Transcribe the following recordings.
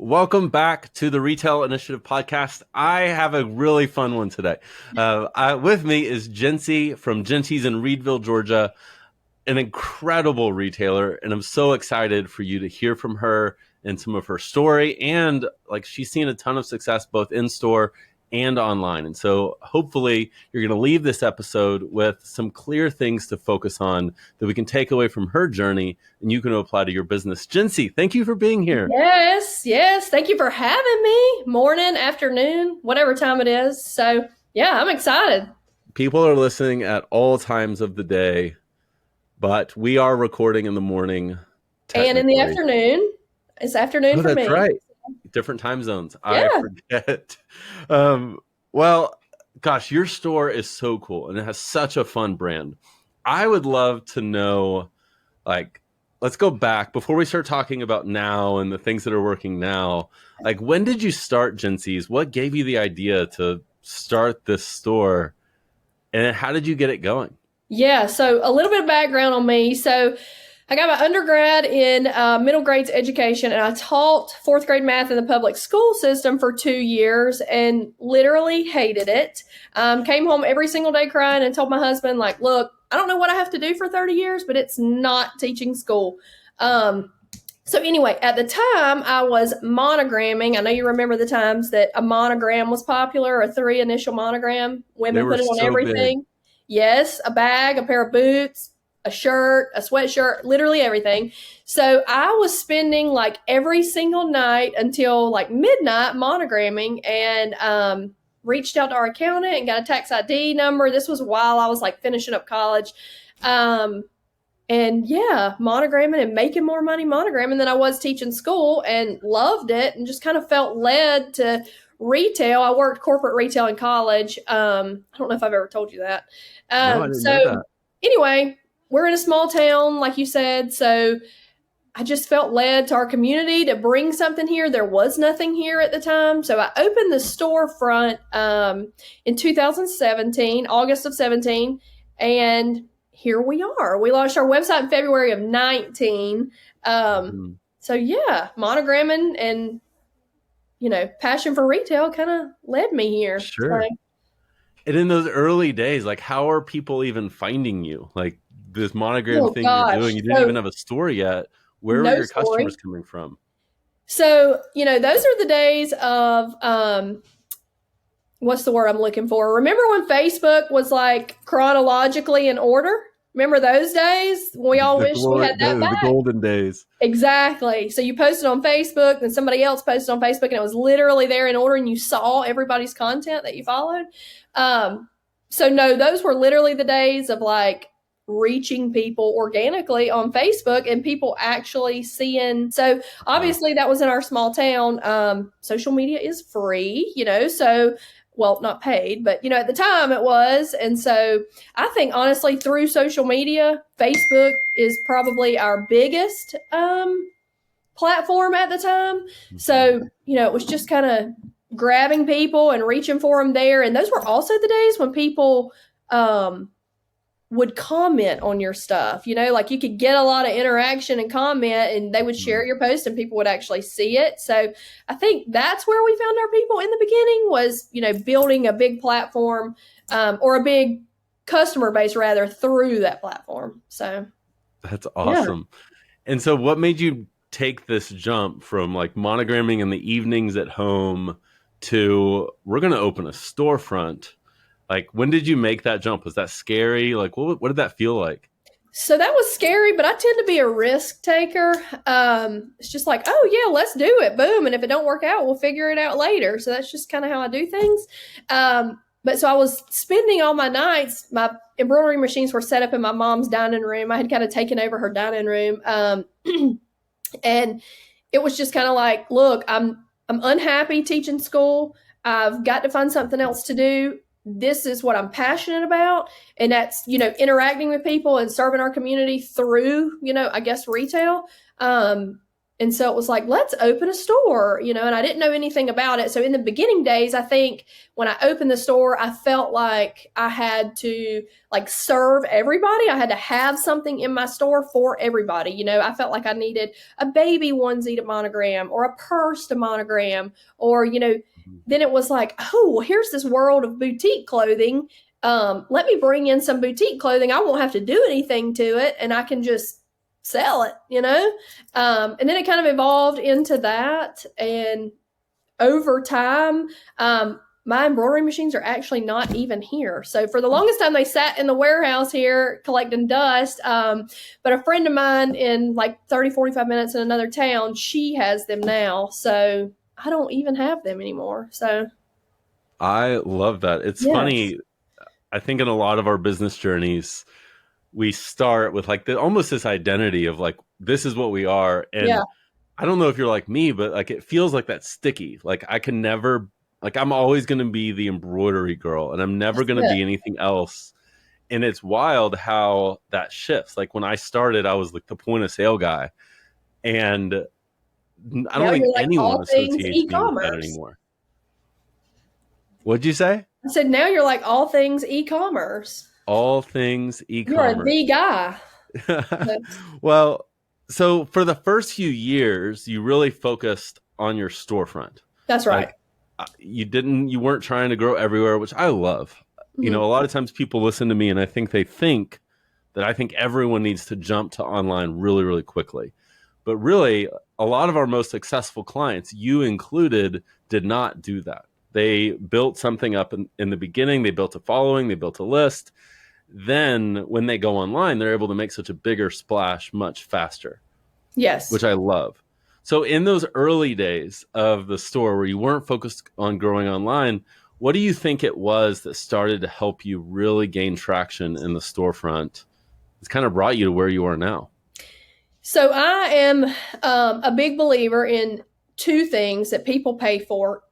Welcome back to the Retail Initiative podcast. I have a really fun one today. With me is Jincy from Jincy's in Reedville, Georgia, an incredible retailer. And I'm so excited for you to hear from her and some of her story. And she's seen a ton of success both in store and online. And so hopefully you're going to leave this episode with some clear things to focus on that we can take away from her journey and you can apply to your business. Jincy, thank you for being here. Yes. Thank you for having me. Morning, afternoon, whatever time it is. So yeah, I'm excited. People are listening at all times of the day, but we are recording in the morning. And in the afternoon. It's afternoon for me. That's right. Different time zones. Yeah. I forget. Well, gosh, your store is so cool and it has such a fun brand. I would love to know, let's go back before we start talking about now and the things that are working now. When did you start Jincy's? What gave you the idea to start this store? And how did you get it going? Yeah, so a little bit of background on me. So I got my undergrad in middle grades education, and I taught fourth grade math in the public school system for 2 years and literally hated it. Came home every single day crying and told my husband, look, I don't know what I have to do for 30 years, but it's not teaching school. So anyway, at the time I was monogramming. I know you remember the times that a monogram was popular, a 3 initial monogram. Women put it on everything. Big. Yes, a bag, a pair of boots, a shirt, a sweatshirt, literally everything. So I was spending every single night until midnight monogramming, and reached out to our accountant and got a tax ID number. This was while I was finishing up college. And yeah, monogramming and making more money monogramming than I was teaching school, and loved it and just kind of felt led to retail. I worked corporate retail in college. I don't know if I've ever told you that. No, I didn't know that. Anyway, we're in a small town, like you said, so I just felt led to our community to bring something here. There was nothing here at the time. So I opened the storefront in 2017, August of 17, and here we are. We launched our website in February of 19. So yeah, monogramming and, passion for retail kind of led me here. Sure. And in those early days, how are people even finding you? This monogram thing you're doing, you didn't even have a store yet. Where are your customers coming from? So, those are the days of, what's the word I'm looking for? Remember when Facebook was chronologically in order? Remember those days? We all wish we had that back. The golden days. Exactly. So you posted on Facebook, then somebody else posted on Facebook, and it was literally there in order, and you saw everybody's content that you followed. So no, those were literally the days of reaching people organically on Facebook and people actually seeing. So obviously that was in our small town. Social media is free, so, well, not paid, but at the time it was. And so I think honestly through social media, Facebook is probably our biggest platform at the time. So, it was just kind of grabbing people and reaching for them there. And those were also the days when people would comment on your stuff, you could get a lot of interaction and comment, and they would share your post and people would actually see it. So I think that's where we found our people in the beginning was, building a big platform or a big customer base rather through that platform. So that's awesome. Yeah. And so what made you take this jump from monogramming in the evenings at home to we're going to open a storefront? When did you make that jump? Was that scary? What did that feel like? So that was scary, but I tend to be a risk taker. It's just oh yeah, let's do it. Boom. And if it don't work out, we'll figure it out later. So that's just kind of how I do things. But so I was spending all my nights, my embroidery machines were set up in my mom's dining room. I had kind of taken over her dining room. And it was just kind of look, I'm unhappy teaching school. I've got to find something else to do. This is what I'm passionate about. And that's, interacting with people and serving our community through, I guess, retail. And And so it was like, let's open a store, and I didn't know anything about it. So in the beginning days, I think when I opened the store, I felt like I had to like serve everybody. I had to have something in my store for everybody. I felt like I needed a baby onesie to monogram or a purse to monogram, or, then it was like, oh, here's this world of boutique clothing. Let me bring in some boutique clothing. I won't have to do anything to it, and I can just sell it, and then it kind of evolved into that. And over time, my embroidery machines are actually not even here. So for the longest time, they sat in the warehouse here collecting dust. But a friend of mine in like 30, 45 minutes in another town, she has them now. So I don't even have them anymore. So I love that. It's funny. I think in a lot of our business journeys, we start with like almost this identity of like, this is what we are. And I don't know if you're like me, but like, it feels like that's sticky. Like I can never, like, I'm always going to be the embroidery girl, and I'm never going to be anything else. And it's wild how that shifts. Like when I started, I was like the point of sale guy, and I don't think like anyone associates me with that anymore. What'd you say? I said, now you're like all things e-commerce. All things e-commerce. You're the guy. Well, so for the first few years, you really focused on your storefront. That's right. Like, you weren't trying to grow everywhere, which I love. Mm-hmm. A lot of times people listen to me and I think that I think everyone needs to jump to online really, really quickly. But really, a lot of our most successful clients, you included, did not do that. They built something up in the beginning. They built a following. They built a list. Then when they go online, they're able to make such a bigger splash much faster. Yes. Which I love. So in those early days of the store where you weren't focused on growing online, what do you think it was that started to help you really gain traction in the storefront? It's kind of brought you to where you are now. So I am a big believer in two things that people pay for.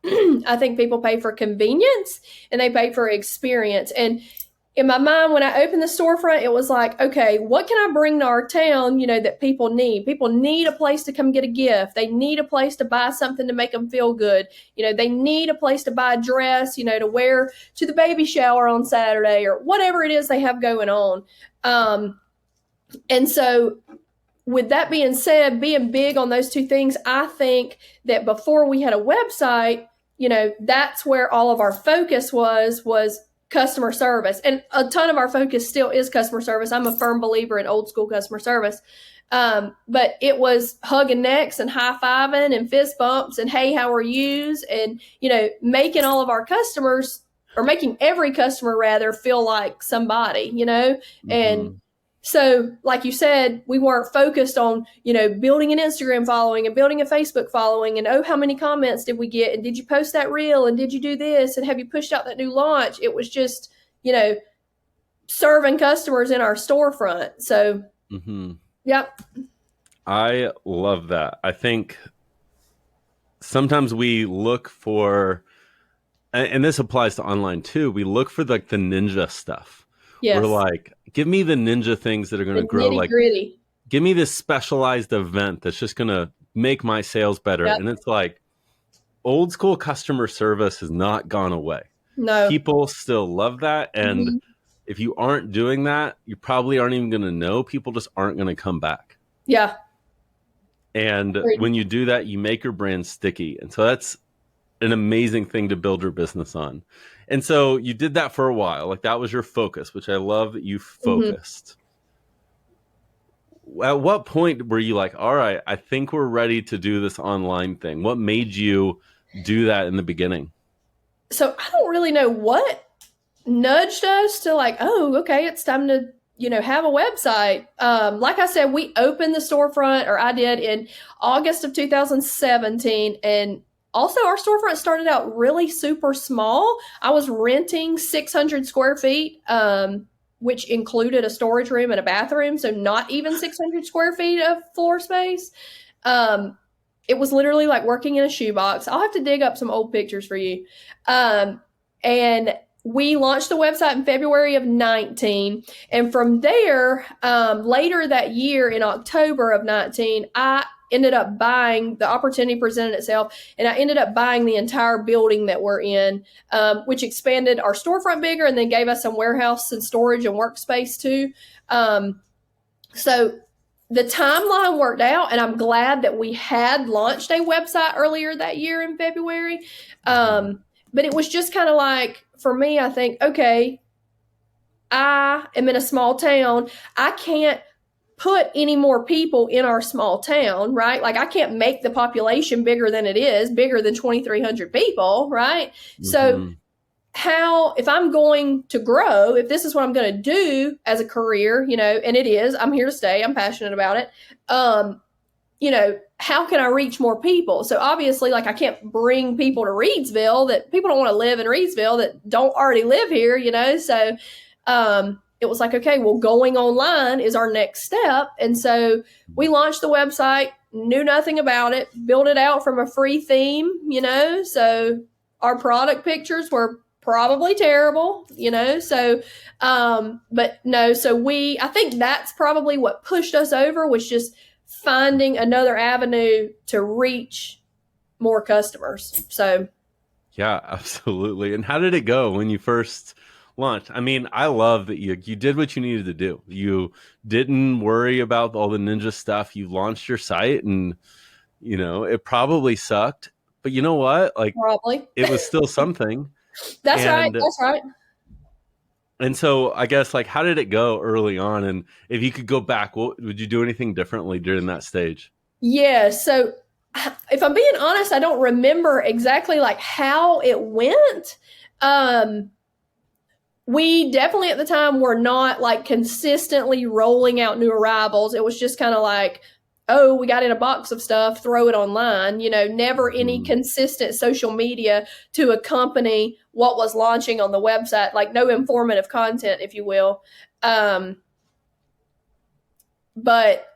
I think people pay for convenience and they pay for experience. And in my mind, when I opened the storefront, it was like, okay, what can I bring to our town, that people need? People need a place to come get a gift. They need a place to buy something to make them feel good. They need a place to buy a dress, to wear to the baby shower on Saturday or whatever it is they have going on. And so with that being said, being big on those two things, I think that before we had a website, that's where all of our focus was customer service. And a ton of our focus still is customer service. I'm a firm believer in old school customer service. But it was hugging necks and high-fiving and fist bumps and, hey, how are yous? And, making all of our customers, or making every customer rather, feel like somebody, Mm-hmm. And so, like you said, we weren't focused on, building an Instagram following and building a Facebook following and, oh, how many comments did we get? And did you post that reel? And did you do this? And have you pushed out that new launch? It was just, serving customers in our storefront. So, Yep. I love that. I think sometimes we look for, and this applies to online too, we look for like the ninja stuff. Yes. We're like, give me the ninja things that are going to grow. Like, give me this specialized event that's just going to make my sales better. Yep. And it's like, old school customer service has not gone away. No. People still love that. And if you aren't doing that, you probably aren't even going to know. People just aren't going to come back. Yeah. And when you do that, you make your brand sticky. And so that's an amazing thing to build your business on. And so you did that for a while. Like that was your focus, which I love that you focused. At what point were you like, all right, I think we're ready to do this online thing? What made you do that in the beginning? So I don't really know what nudged us to like, oh, okay, it's time to, have a website. Like I said, we opened the storefront, or I did, in August of 2017. And also, our storefront started out really super small. I was renting 600 square feet, which included a storage room and a bathroom. So not even 600 square feet of floor space. It was literally like working in a shoebox. I'll have to dig up some old pictures for you. And we launched the website in February of 19. And from there, later that year in October of 19, I ended up buying, the opportunity presented itself, and I ended up buying the entire building that we're in, which expanded our storefront bigger and then gave us some warehouse and storage and workspace too. So the timeline worked out, and I'm glad that we had launched a website earlier that year in February. But it was just kind of like, for me, I think, okay, I am in a small town. I can't put any more people in our small town, right? Like I can't make the population bigger than it is, bigger than 2,300 people, right? So how, if I'm going to grow, if this is what I'm going to do as a career, and it is, I'm here to stay, I'm passionate about it. How can I reach more people? So obviously, like I can't bring people to Reedville, that people don't want to live in Reedville that don't already live here, So it was like, okay, well, going online is our next step. And so we launched the website, knew nothing about it, built it out from a free theme, So our product pictures were probably terrible, So, but no, so I think that's probably what pushed us over, was just finding another avenue to reach more customers. So, yeah, absolutely. And how did it go when you first launched? I mean, I love that you did what you needed to do. You didn't worry about all the ninja stuff. You launched your site, and it probably sucked, but you know what? Like, probably it was still something. That's right. And so I guess, like, how did it go early on? And if you could go back, would you do anything differently during that stage? Yeah. So if I'm being honest, I don't remember exactly like how it went. We definitely at the time were not like consistently rolling out new arrivals. It was just kind of like, oh, we got in a box of stuff, throw it online, never any consistent social media to accompany what was launching on the website, like no informative content, if you will. But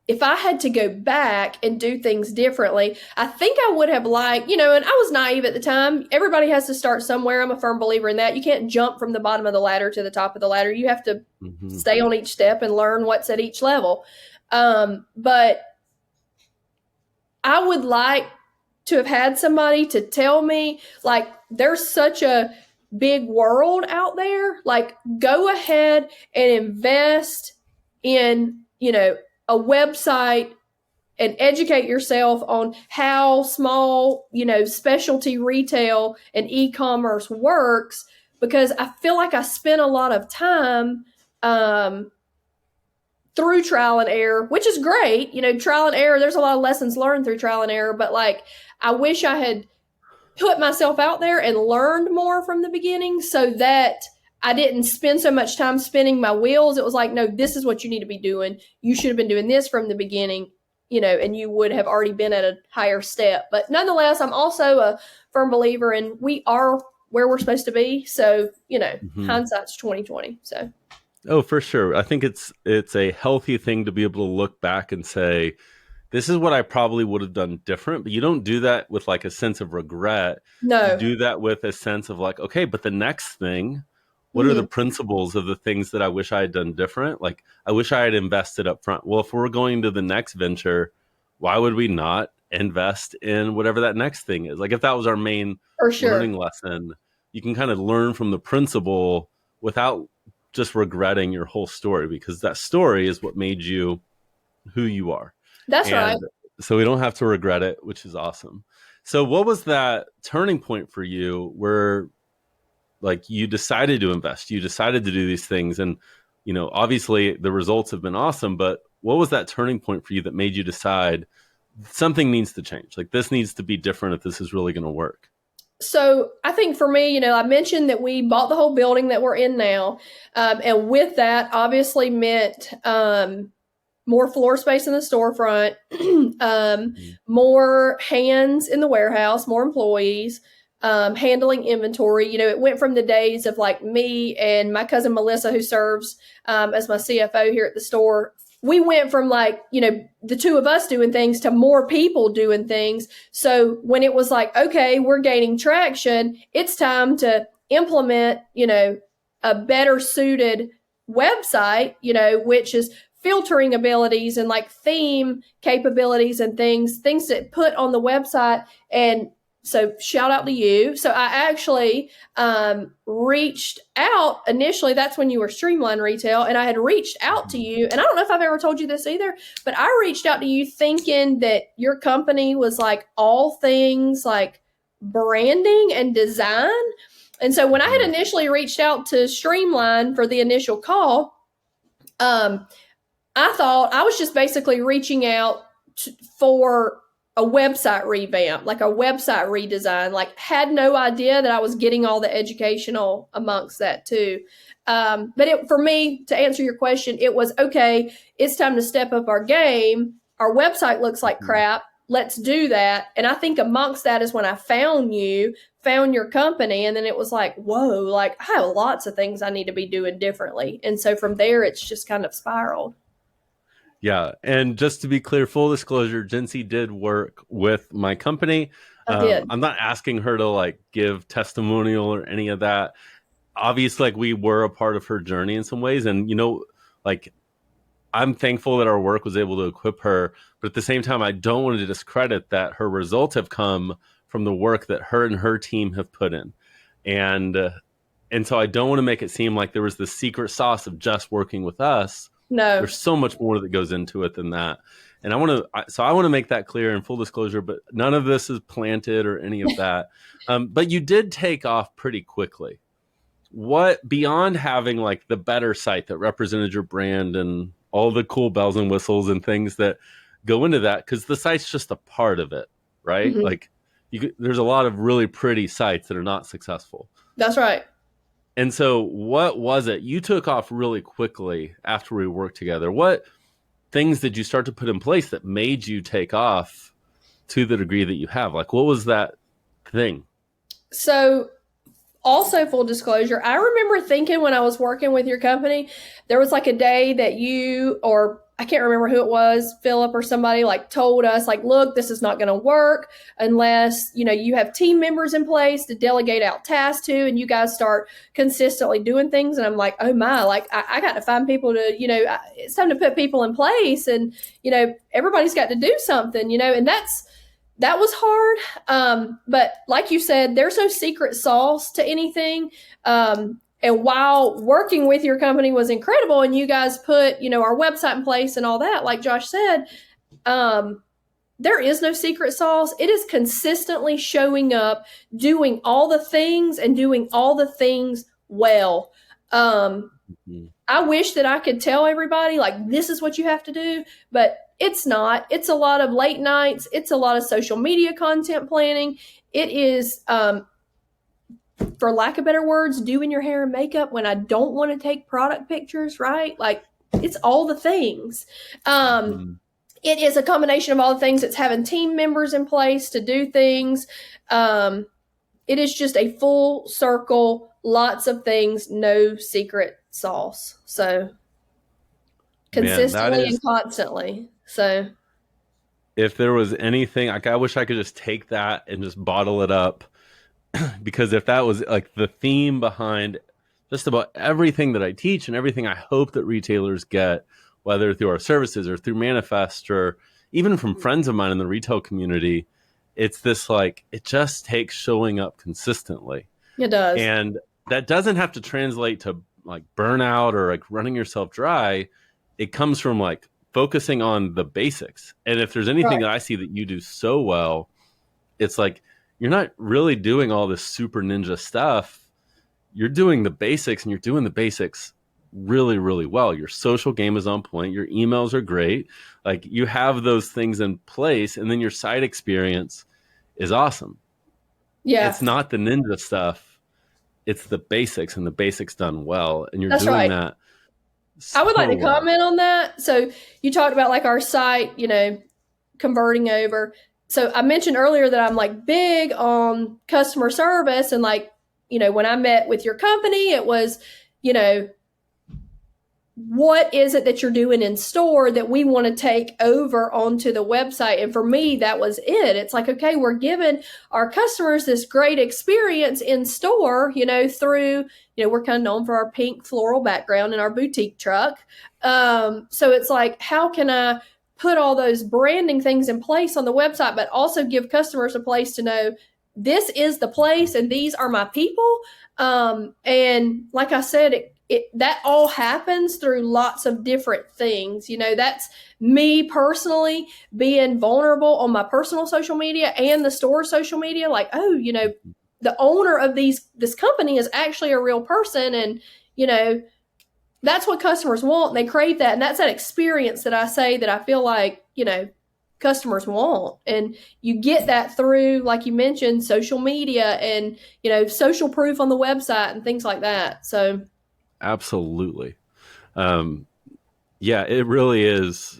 if I had to go back and do things differently, I think I would have liked, and I was naive at the time. Everybody has to start somewhere. I'm a firm believer in that. You can't jump from the bottom of the ladder to the top of the ladder. You have to stay on each step and learn what's at each level. But I would like to have had somebody to tell me, like, there's such a big world out there. Like, go ahead and invest in, a website and educate yourself on how small, specialty retail and e-commerce works, because I feel like I spent a lot of time through trial and error, which is great. Trial and error, there's a lot of lessons learned through trial and error, but like, I wish I had put myself out there and learned more from the beginning so that I didn't spend so much time spinning my wheels. It was like, no, this is what you need to be doing. You should have been doing this from the beginning, and you would have already been at a higher step. But nonetheless, I'm also a firm believer in we are where we're supposed to be. So, hindsight's 2020. So. Oh, for sure. I think it's a healthy thing to be able to look back and say, this is what I probably would have done different. But you don't do that with like a sense of regret. No. You do that with a sense of like, okay, but the next thing, what are the principles of the things that I wish I had done different? Like, I wish I had invested up front. Well, if we're going to the next venture, why would we not invest in whatever that next thing is? Like, if that was our main learning lesson, you can kind of learn from the principle without just regretting your whole story, because that story is what made you who you are. That's right. So we don't have to regret it, which is awesome. So what was that turning point for you where, like, you decided to invest, you decided to do these things, and, obviously the results have been awesome, but what was that turning point for you that made you decide something needs to change? Like, this needs to be different if this is really going to work. So I think for me, I mentioned that we bought the whole building that we're in now. And with that obviously meant more floor space in the storefront, more hands in the warehouse, more employees, handling inventory. It went from the days of like me and my cousin Melissa, who serves as my CFO here at the store. We went from like, the two of us doing things to more people doing things. So when it was like, okay, we're gaining traction, it's time to implement, a better suited website, which is filtering abilities and like theme capabilities and things that put on the website. And so shout out to you. So I actually reached out initially. That's when you were Streamline Retail, and I had reached out to you. And I don't know if I've ever told you this either, but I reached out to you thinking that your company was like all things like branding and design. And so when I had initially reached out to Streamline for the initial call, I thought I was just basically reaching out for a website revamp, like a website redesign, like had no idea that I was getting all the educational amongst that too. But for me, to answer your question, it was, okay, it's time to step up our game. Our website looks like crap. Let's do that. And I think amongst that is when I found your company. And then it was like, whoa, like I have lots of things I need to be doing differently. And so from there, it's just kind of spiraled. Yeah. And just to be clear, full disclosure, Jincy did work with my company. I did. I'm not asking her to like give testimonial or any of that. Obviously, like we were a part of her journey in some ways. And, like I'm thankful that our work was able to equip her. But at the same time, I don't want to discredit that her results have come from the work that her and her team have put in. And so I don't want to make it seem like there was the secret sauce of just working with us. No, there's so much more that goes into it than that. And I want to make that clear in full disclosure, but none of this is planted or any of that. But you did take off pretty quickly. What, beyond having like the better site that represented your brand and all the cool bells and whistles and things that go into that, because the site's just a part of it, right? Mm-hmm. Like there's a lot of really pretty sites that are not successful. That's right. And so what was it? You took off really quickly after we worked together. What things did you start to put in place that made you take off to the degree that you have? Like, what was that thing? So also, full disclosure, I remember thinking when I was working with your company, there was like a day that you, or I can't remember who it was, Philip or somebody, like told us like, look, this is not going to work unless, you have team members in place to delegate out tasks to, and you guys start consistently doing things. And I'm like, oh my, like I got to find people to, it's time to put people in place, and, everybody's got to do something, and that was hard. But like you said, there's no secret sauce to anything. And while working with your company was incredible and you guys put, our website in place and all that, like Josh said, there is no secret sauce. It is consistently showing up, doing all the things and doing all the things well. I wish that I could tell everybody like, this is what you have to do, but it's not. It's a lot of late nights. It's a lot of social media content planning. It is, for lack of better words, doing your hair and makeup when I don't want to take product pictures, right? Like it's all the things. It is a combination of all the things. It's having team members in place to do things. It is just a full circle, lots of things, no secret sauce. So consistently and constantly. So if there was anything, like I wish I could just take that and just bottle it up. Because if that was like the theme behind just about everything that I teach and everything I hope that retailers get, whether through our services or through Manifest or even from friends of mine in the retail community, it's this like, it just takes showing up consistently. It does. And that doesn't have to translate to like burnout or like running yourself dry. It comes from like focusing on the basics. And if there's anything that I see that you do so well, it's like, you're not really doing all this super ninja stuff. You're doing the basics, and you're doing the basics really, really well. Your social game is on point. Your emails are great. Like you have those things in place, and then your site experience is awesome. Yeah. It's not the ninja stuff. It's the basics, and the basics done well. And you're doing that. I would like to comment on that. So you talked about like our site, converting over. So I mentioned earlier that I'm like big on customer service, and like, when I met with your company, it was, what is it that you're doing in store that we want to take over onto the website? And for me, that was it. It's like, okay, we're giving our customers this great experience in store, through, we're kind of known for our pink floral background in our boutique truck. So it's like, how can I put all those branding things in place on the website, but also give customers a place to know this is the place and these are my people. And like I said, that all happens through lots of different things. That's me personally being vulnerable on my personal social media and the store social media. Like, the owner of this company is actually a real person. And, that's what customers want. They crave that. And that's that experience that I say that I feel like, customers want. And you get that through, like you mentioned, social media and, social proof on the website and things like that. So absolutely. Yeah, it really is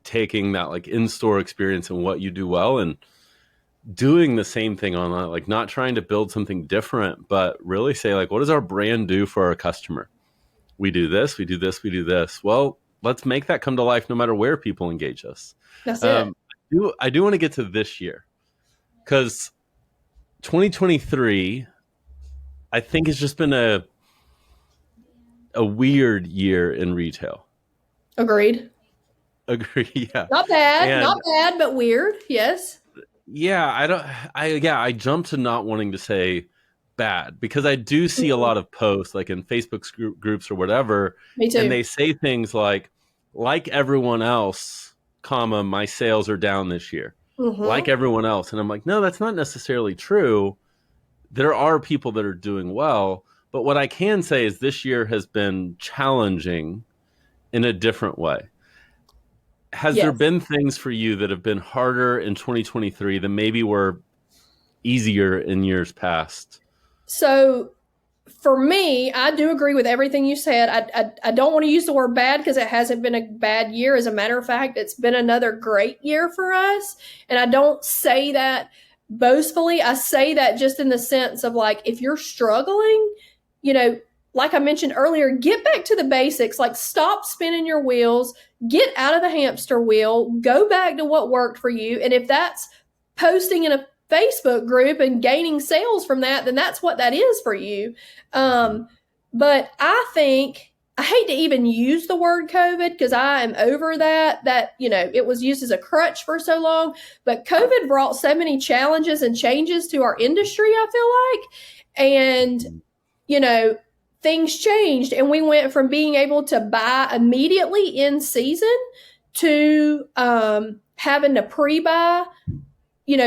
taking that like in-store experience and what you do well and doing the same thing online, like not trying to build something different, but really say like, what does our brand do for our customer? We do this, we do this, we do this. Well, let's make that come to life no matter where people engage us. That's it. I do want to get to this year because 2023, I think has just been a weird year in retail. Agreed. Yeah. Not bad, but weird. Yes. Yeah. I jumped to not wanting to say bad because I do see a lot of posts like in Facebook groups or whatever. Me too. And they say things like everyone else, comma, my sales are down this year, like everyone else. And I'm like, no, that's not necessarily true. There are people that are doing well. But what I can say is this year has been challenging in a different way. Has there been things for you that have been harder in 2023 than maybe were easier in years past? So for me, I do agree with everything you said. I don't want to use the word bad because it hasn't been a bad year. As a matter of fact, it's been another great year for us. And I don't say that boastfully. I say that just in the sense of like, if you're struggling, like I mentioned earlier, get back to the basics, like stop spinning your wheels, get out of the hamster wheel, go back to what worked for you. And if that's posting in a Facebook group and gaining sales from that, then that's what that is for you. But I think, I hate to even use the word COVID because I am over that, it was used as a crutch for so long, but COVID brought so many challenges and changes to our industry, I feel like. And, things changed and we went from being able to buy immediately in season to having to pre-buy,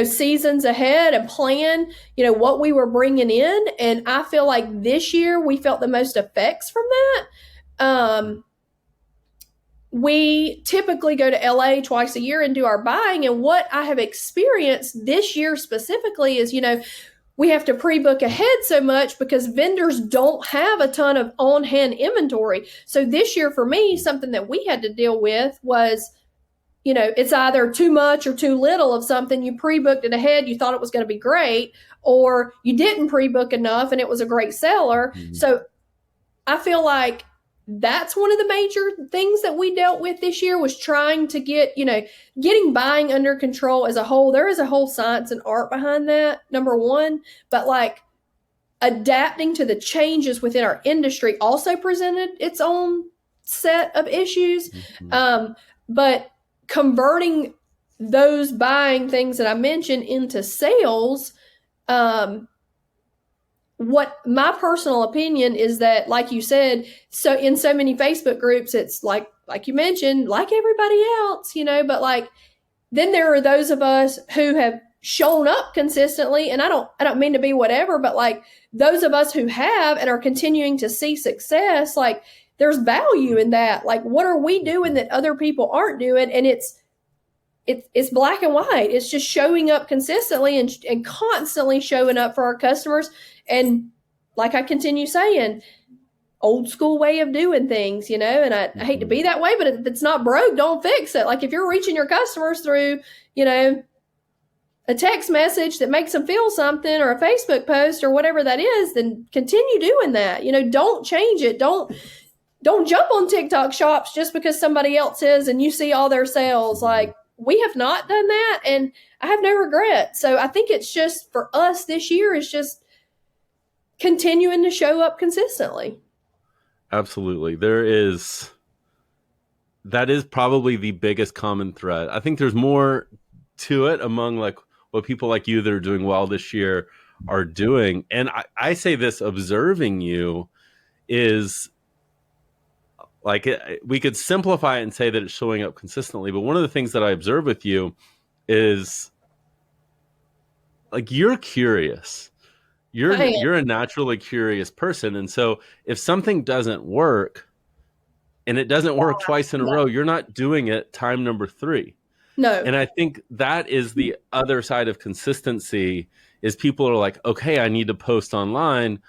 seasons ahead and plan, what we were bringing in. And I feel like this year we felt the most effects from that. We typically go to LA twice a year and do our buying. And what I have experienced this year specifically is, we have to pre-book ahead so much because vendors don't have a ton of on-hand inventory. So this year for me, something that we had to deal with was, it's either too much or too little of something. You pre-booked it ahead, you thought it was going to be great, or you didn't pre-book enough and it was a great seller. So I feel like that's one of the major things that we dealt with this year was trying to get, getting buying under control as a whole. There is a whole science and art behind that, number one, but like adapting to the changes within our industry also presented its own set of issues. But converting those buying things that I mentioned into sales, what my personal opinion is that, like you said, so in so many Facebook groups, it's like you mentioned, like everybody else, but like, then there are those of us who have shown up consistently. And I don't mean to be whatever, but like those of us who have and are continuing to see success, like there's value in that. Like, what are we doing that other people aren't doing? And it's black and white. It's just showing up consistently and constantly showing up for our customers. And like I continue saying, old school way of doing things, and I hate to be that way, but if it's not broke, don't fix it. Like if you're reaching your customers through, a text message that makes them feel something or a Facebook post or whatever that is, then continue doing that. Don't change it. Don't don't jump on TikTok shops just because somebody else is and you see all their sales. Like, we have not done that, and I have no regret. So I think it's just for us this year is just continuing to show up consistently. Absolutely. That is probably the biggest common thread. I think there's more to it among like what people like you that are doing well this year are doing. And I say this observing you is like we could simplify it and say that it's showing up consistently. But one of the things that I observe with you is like you're curious. You're a naturally curious person. And so if something doesn't work and it doesn't work twice in a row, you're not doing it time number 3. No. And I think that is the other side of consistency is people are like, okay, I need to post online.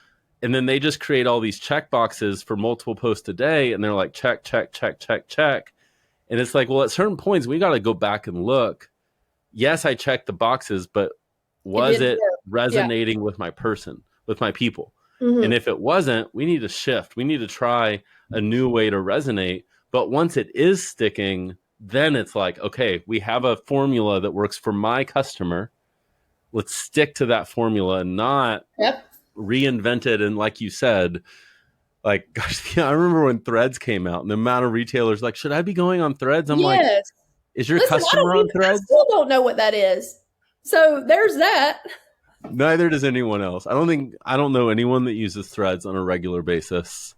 And then they just create all these check boxes for multiple posts a day. And they're like, check, check, check, check, check. And it's like, well, at certain points, we got to go back and look. Yes, I checked the boxes, but was it resonating with my person, with my people? Mm-hmm. And if it wasn't, we need to shift. We need to try a new way to resonate. But once it is sticking, then it's like, okay, we have a formula that works for my customer. Let's stick to that formula and not reinvent it. And like you said, like, gosh, I remember when Threads came out and the amount of retailers like, should I be going on Threads? I'm like, is your customer on Threads? I still don't know what that is. So there's that. Neither does anyone else. I don't know anyone that uses Threads on a regular basis.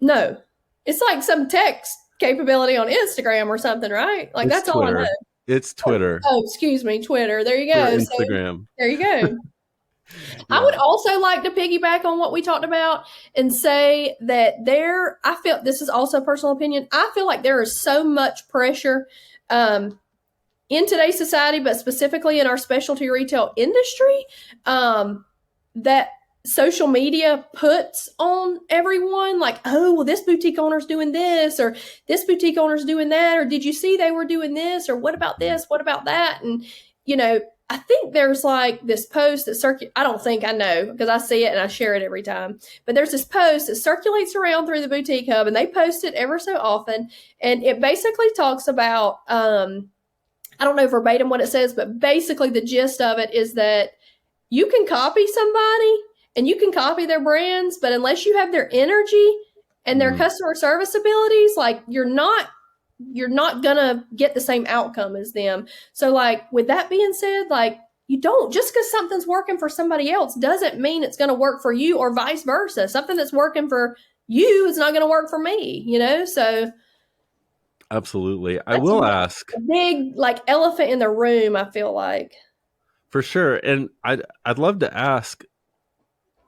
No. It's like some text capability on Instagram or something, right? Like, that's Twitter. all I know. It's Twitter. Oh, excuse me, Twitter. There you go. Instagram. So, there you go. Yeah. I would also like to piggyback on what we talked about and say that I feel, this is also a personal opinion, I feel like there is so much pressure in today's society, but specifically in our specialty retail industry, that social media puts on everyone, like, oh, well, this boutique owner's doing this, or this boutique owner's doing that, or did you see they were doing this, or what about this, what about that? And, you know, I think there's like this post that I don't think, I know, because I see it and I share it every time, but there's this post that circulates around through the boutique hub, and they post it ever so often, and it basically talks about, I don't know verbatim what it says, but basically the gist of it is that you can copy somebody and you can copy their brands, but unless you have their energy and their customer service abilities, like, you're not gonna get the same outcome as them. So, like, with that being said, like, you don't, just because something's working for somebody else doesn't mean it's going to work for you, or vice versa. Something that's working for you is not going to work for me, you know? So absolutely. I will ask a big, like, elephant in the room, I feel like. For sure. And I'd love to ask,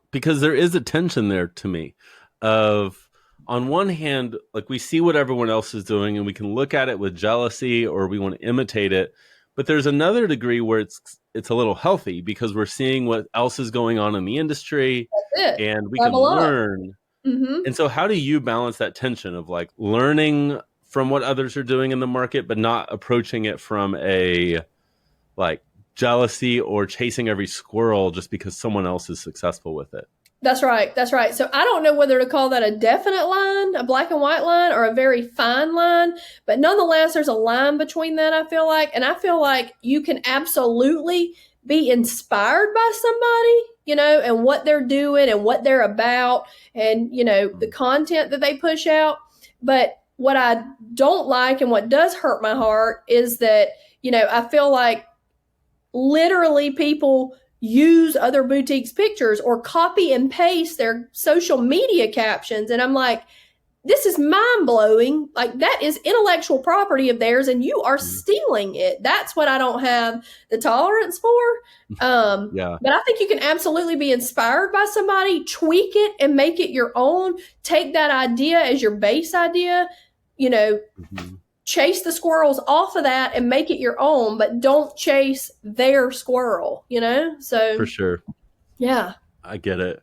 because there is a tension there to me of, on one hand, like, we see what everyone else is doing and we can look at it with jealousy or we want to imitate it. But there's another degree where it's a little healthy because we're seeing what else is going on in the industry and we can learn. Mm-hmm. And so how do you balance that tension of, like, learning from what others are doing in the market, but not approaching it from a, like, jealousy or chasing every squirrel just because someone else is successful with it? That's right. That's right. So I don't know whether to call that a definite line, a black and white line, or a very fine line, but nonetheless, there's a line between that, I feel like. And I feel like you can absolutely be inspired by somebody, you know, and what they're doing and what they're about and, you know, the content that they push out. But what I don't like and what does hurt my heart is that, you know, I feel like literally people use other boutiques' pictures or copy and paste their social media captions. And I'm like, this is mind blowing. Like, that is intellectual property of theirs and you are stealing it. That's what I don't have the tolerance for. But I think you can absolutely be inspired by somebody, tweak it and make it your own. Take that idea as your base idea, you know, chase the squirrels off of that and make it your own, but don't chase their squirrel, you know? So for sure. Yeah. I get it.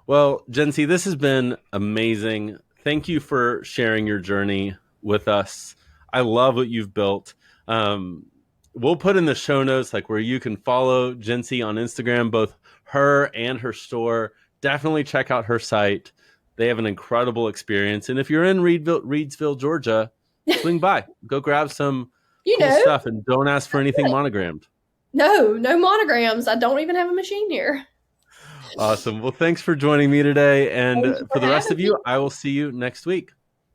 Well, Jincy, this has been amazing. Thank you for sharing your journey with us. I love what you've built. We'll put in the show notes, like, where you can follow Jincy on Instagram, both her and her store. Definitely check out her site. They have an incredible experience. And if you're in Reedsville, Georgia, swing by. Go grab some You cool know, stuff and don't ask for anything monogrammed. no monograms. I don't even have a machine here. Awesome. Well, thanks for joining me today. And Thank you for the rest having of you, me. I will see you next week.